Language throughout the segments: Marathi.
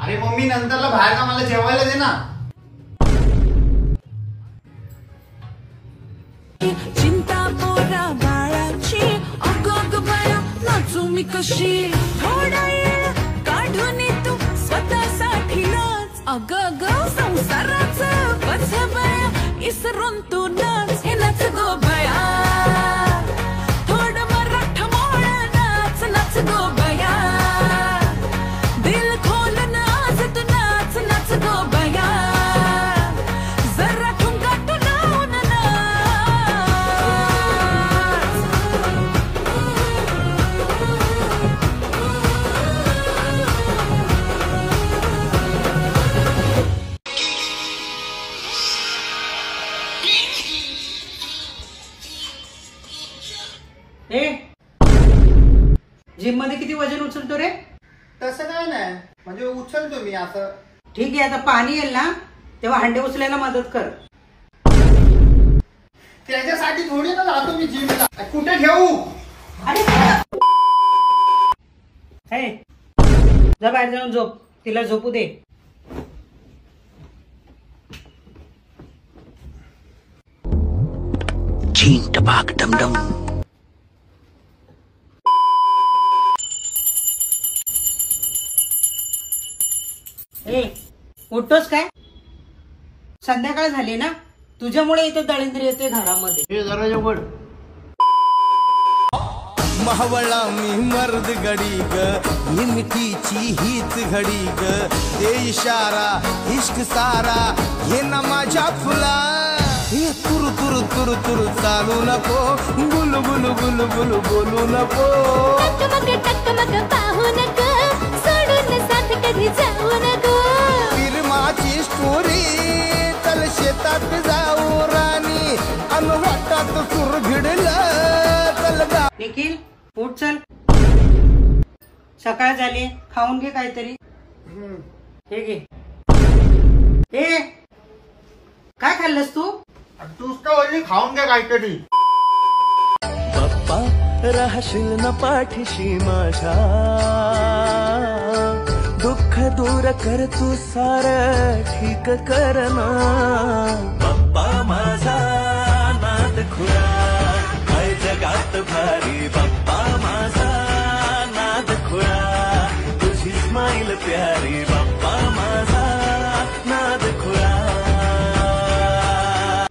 अरे मम्मी नंतरला बाहेर का मला जेवायला दे ना. चिंता पोरा बाळाची अगं बया नाचू मी कशी थोडा वेळ काढून तू स्वतःसाठी नाच अगं संसाराचं बस बया इसरून तू नाच हे नाच गो बया थोडं मराठा मोळ नाच नाच गो बया दिल खोल नाच तू नाच नाच गो बया जरा ठुमका तू लावून जिम मध्ये किती वजन उचलतो रे? तसं काय नाही म्हणजे उचलतो मी असं. ठीक आहे आता पाणी येईल ना तेव्हा हंडे उचलायला मदत कर. त्याच्यासाठी थोडी ना जातो मी जिमला. कुठे ठेवू? अरे जा बाहेर जाऊन झोप तिला झोपू दे. चीन टपाक डमडम. उठतोस काय? संध्याकाळ झाली ना तुझ्यामुळे इथे दळिंद्र येते घरामध्ये. जरा जवळ महवळा मी मर्द गडी ग हिमतीची हीच घडी ग ते इशारा इश्क सारा ये ना माझ्या फुला हे तुरु तुरु तुरु तुरु चालू नको गुलु गुलु गुलु गुलु बोलू नको टकमक पाहू नको सोडून साथ कधी जाऊ नको फिरमाची स्टोरी चल शेतात जाऊ राणी अनवाटात सुर भिडलं चल गा. निखिल उठ चल सकाळ झाली खाऊन घे काहीतरी. हे घे. ए काय खाल्लंस तू? तूच का वल्ली खाऊन घ्या काहीतरी. बाप्पा राहशील न पाठीशी माझ्या दुःख दूर कर तू सार ठीक कर ना बाप्पा माझा नाद खुळा काय जगात भारी बाप्पा माझा नाद खुळा तुझी स्माईल प्यारी बाप्पा माझा नाद खुळा.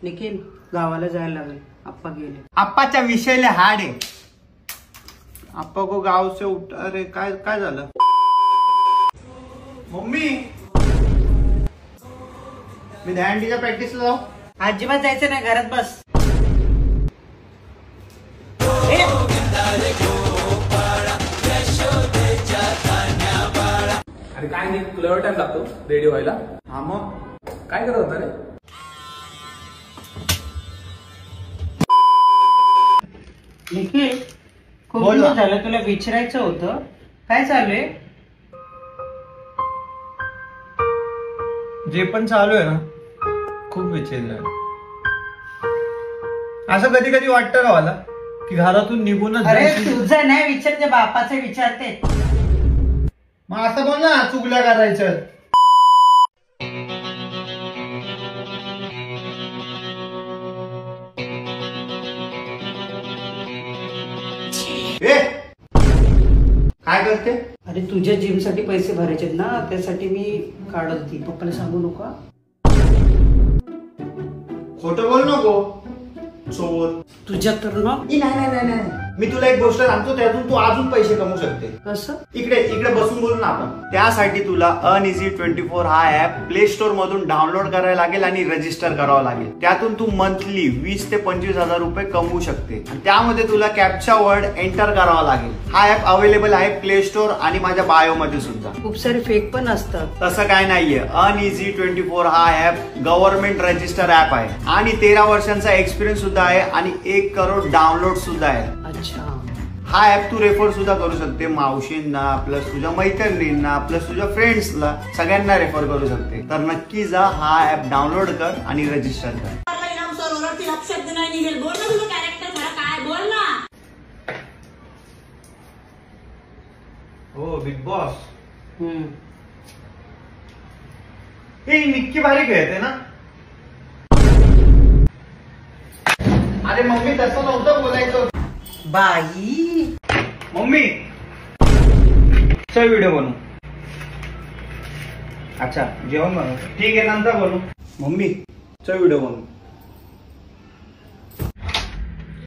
निखिल गावाला जायला लागेल आप्पा गेले. आप्पाच्या विषयले हाड आहे. आप्पा को गाव से उठ. अरे काय काय झालं मम्मी? मी दहंडीच्या प्रॅक्टिसला जाऊ? अजिबात जायचं नाही घरात बस. अरे काय नाही तुला एवढा टाइम लागतो रेडी व्हायला? हा मग काय करत होता रे? निखिल खूप बोल ना. दिवस झालं तुला विचारायचं होतं काय चालू आहे? जे पण चालू आहे ना खूप विचित्र आहे. असं कधी कधी वाटतं का मला की घरातून निघूनच अरे जायचं? तुझं नाही विचारते बापाचे विचारते. मग असं बोल ना चुगल्या करायचं. ए काय करते? अरे तुझ्या जिम साठी पैसे भरायचे ना त्यासाठी मी काढत होती. पप्पाला सांगू नका. खोटं बोल नको चोर. तुझ्या तर ना नाही मी तुला एक गोष्ट सांगतो त्यातून तू अजून पैसे कमवू शकते. कसं? इकडे इकडे बसून बोलू ना आपण. त्यासाठी तुला Uneasy24 हा ऍप प्ले स्टोर मधून डाउनलोड करायला लागेल आणि रजिस्टर करावं लागेल. त्यातून तू मंथली 20 ते 25 हजार रुपये कमवू शकते. त्यामध्ये तुला कॅप्चा वर्ड एंटर करावा लागेल. हा ऍप अवेलेबल आहे प्ले स्टोर आणि माझ्या बायो मध्ये सुद्धा. खूप सारे फेक पण असतात. तसं काय नाहीये. Uneasy24 हा ऍप गव्हर्नमेंट रजिस्टर ऍप आहे आणि 13 वर्षांचा एक्सपिरियन्स सुद्धा आहे आणि 1 करोड डाउनलोड सुद्धा आहे. अच्छा. हा ऍप तू रेफर सुद्धा करू शकते. मावशींना प्लस तुझ्या मैत्रिणींना प्लस तुझ्या फ्रेंड्सला सगळ्यांना रेफर करू शकते. तर नक्की जा हा ऍप डाउनलोड कर आणि रजिस्टर कर. हो बिग बॉस. हे निक्की भारी खेळते ना. अरे मम्मी तसं नव्हतं बोलायचं. बाई मम्मी चल व्हिडिओ बनवू. अच्छा जेवण बनव. ठीक आहे नंतर बनवू. मम्मी चल व्हिडिओ बनवू.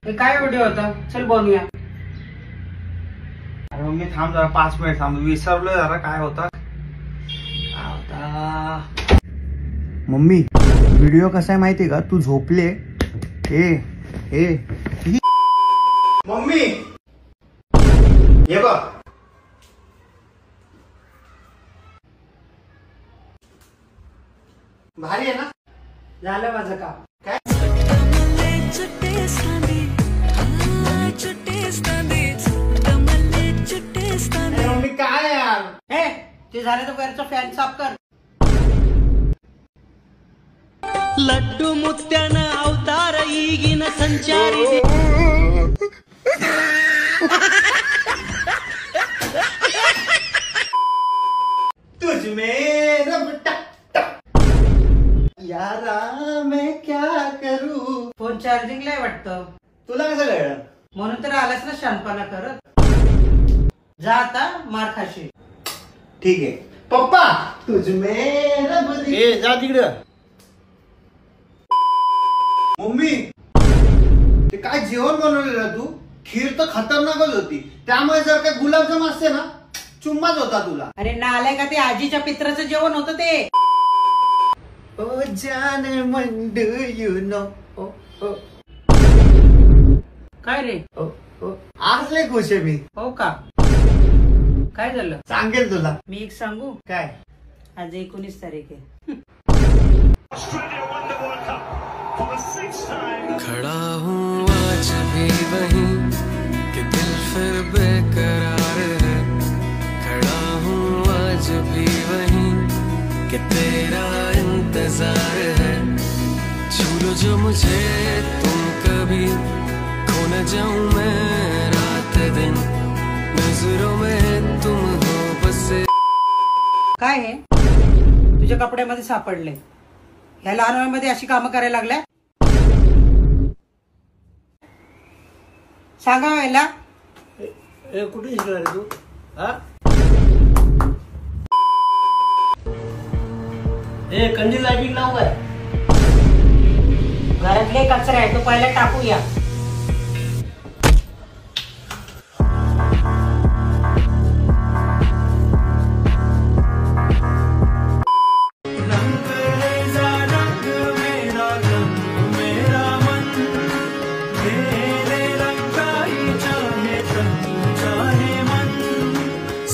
हे काय व्हिडिओ होता? चल बनवूया. अरे मम्मी थांब जरा 5 मिनिट थांब. विसरलो जरा काय होता. मम्मी व्हिडिओ कसा आहे माहितीये का? तू झोपले. मम्मी हे बघ. भारी आहे ना. झालं माझं काम. अरे मम्मी काय यार. हे ते झालं तर वरचा फॅन साफ कर. लड्डू मुत्यान अवतार ಈಗಿನ ಸಂಚಾರಿ तुझ में रब टक टक यारा मैं क्या करूं. फोन चार्जिंगला आहे वाटतं. तुला कसं कळलं? म्हणून तर आलास ना शानपणा करत. जा आता मार खाशील. ठीक आहे पप्पा. तुझ में रब जा तिकडं. मम्मी ते काय जेवण बनवलेलं तू? खीर तर खतरनाकच होती. त्यामुळे जर काय गुलाबजाम असते ना चुम्माच होता तुला. अरे नालाय का ते आजीच्या पित्राचं जेवण होतं ते. ओ जान मन डू यू नो. ओ ओ काय रे? ओ ओ आज लय खुश आहे मी. हो का? काय झालं? सांगेल तुला. मी एक सांगू? काय? आज 19 तारीख आहे. खड़ा हूँ आज भी वहीं कि दिल फिर बेकरार है. खड़ा हूँ आज भी वहीं कि तेरा इंतजार है. छू लो जो मुझे तुम कभी खो न जाऊं मैं रात दिन नजरों में तुम हो बस. काय हे तुझ्या कपड्यामध्ये सापडले? ह्या लहान वयामध्ये अशी कामं करायला लागल्या? सांगा व्हायला. कुठे शिकला रे तू? कंदील लाईटिंग लावू काय? घरातले कचरा आहे तो पहिला टाकूया.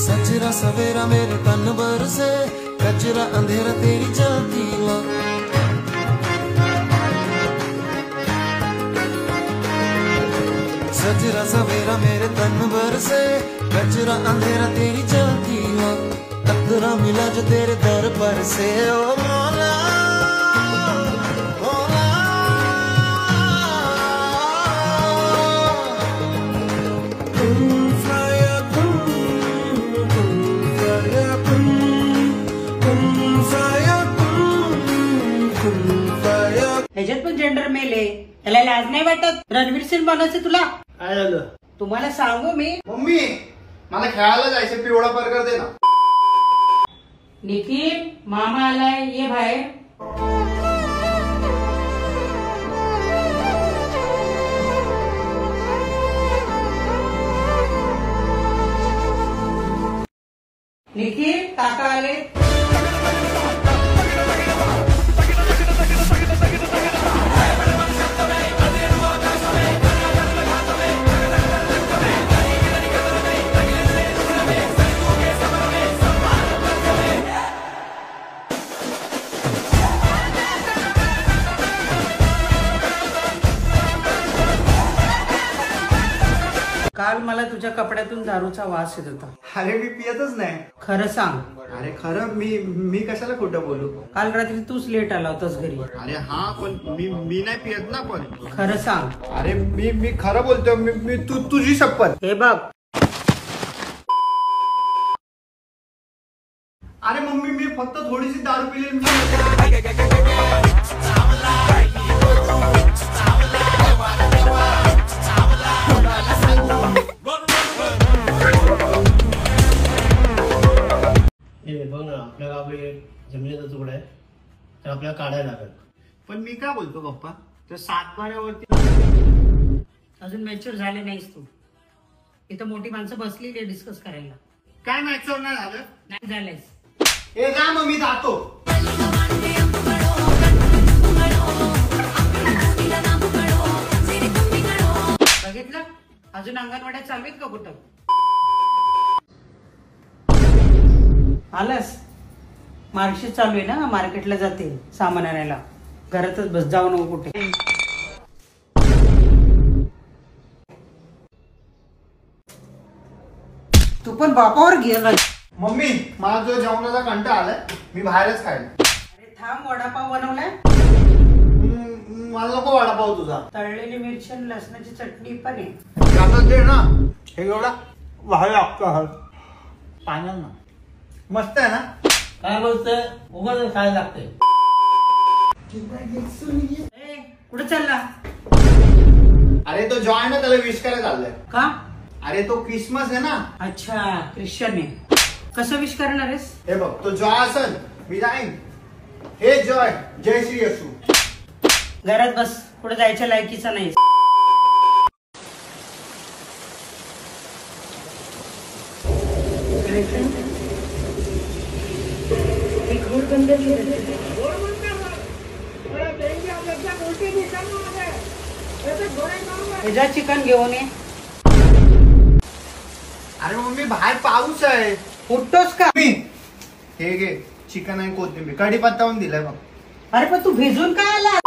सजरा सवेरा मेरे तन भर से कचरा अंधेरा तेरी जाती ला. सजरा सवेरा मेरे तन भर से कचरा अंधेरा तेरी जाती ला. कतरा मिला जो तेरे दर पर से ओ मौला. ह्याच्यात पण जेंडर मेल आहे. त्याला लाज नाही वाटत? रणवीर सिंग बनायचं तुला? काय झालं? तुम्हाला सांगू मी. मम्मी मला खेळायला जायचं. पिवळा बर्गर दे ना. निखिल मामा आलाय ये बाहेर. निखिल काका आले. काल मला तुझ्या कपड्यातून दारूचा वास येत होता. अरे मी पियतच नाही. खरं सांग. अरे खरं मी कशाला खोटं बोलू. काल रात्री तूच लेट आला होतास घरी. अरे हा पण मी नाही पियत ना. पण खरं सांग. अरे मी खरं बोलतो. मी तुझी शपथ. हे बघ अरे मम्मी मम्मी मी फक्त थोडीशी दारू पिली. हे बघ ना, आपल्या गावी जमिनीचा तुकडा आहे, तर आपल्याला काढायला लागेल. पण मी काय बोलतो पप्पा, तर 7 बाऱ्यावरती अजून मॅच्युअर झाले नाहीस तू. इथं मोठी माणसं बसली डिस्कस करायला. काय मॅचवर नाही झालं. नाही झालंयस. हे जा मग मी जातो. बघितलं, अजून अंगणवाड्या चालू आहेत का कुठं? आलंस. मार्कशीट चालू आहे ना, मार्केटला जाते सामान आणायला. घरातच बस, जाऊ नको कुठे. तू पण बापावर गेला. मम्मी मला जो जेवणाचा कंटाळा आलाय, मी बाहेरच खाईल. अरे थांब, वडापाव बनवलाय. मला नको वडापाव तुझा. तळलेली मिरची आणि लसणाची चटणी पण आहे. आता दे ना. हे एवढा बाहेर लागतो पाण्यात ना. मस्त आहे ना. काय बोलतोय, उगाच खायला लागतंय. ए, कुठे चालला? अरे तो जॉय ना, त्याला विश करायला चाललंय. का? अरे तो क्रिसमस आहे ना. अच्छा, ख्रिश्चन आहे. कसं विश करणार आहेस? हे बघ, तो जॉय असेल मी जाईन. हे जॉय, जय श्री येशू. घरात बस, कुठे जायच्या लायकीचा नाही. ह्याच्या चिकन घेऊन ये. अरे मम्मी बाहेर पाऊस आहे. उठतोस का? मी हे घे, चिकन आणि कोथिंबीर, कढीपत्ता पण दिलाय बघ. अरे पण तू भिजून काय आला?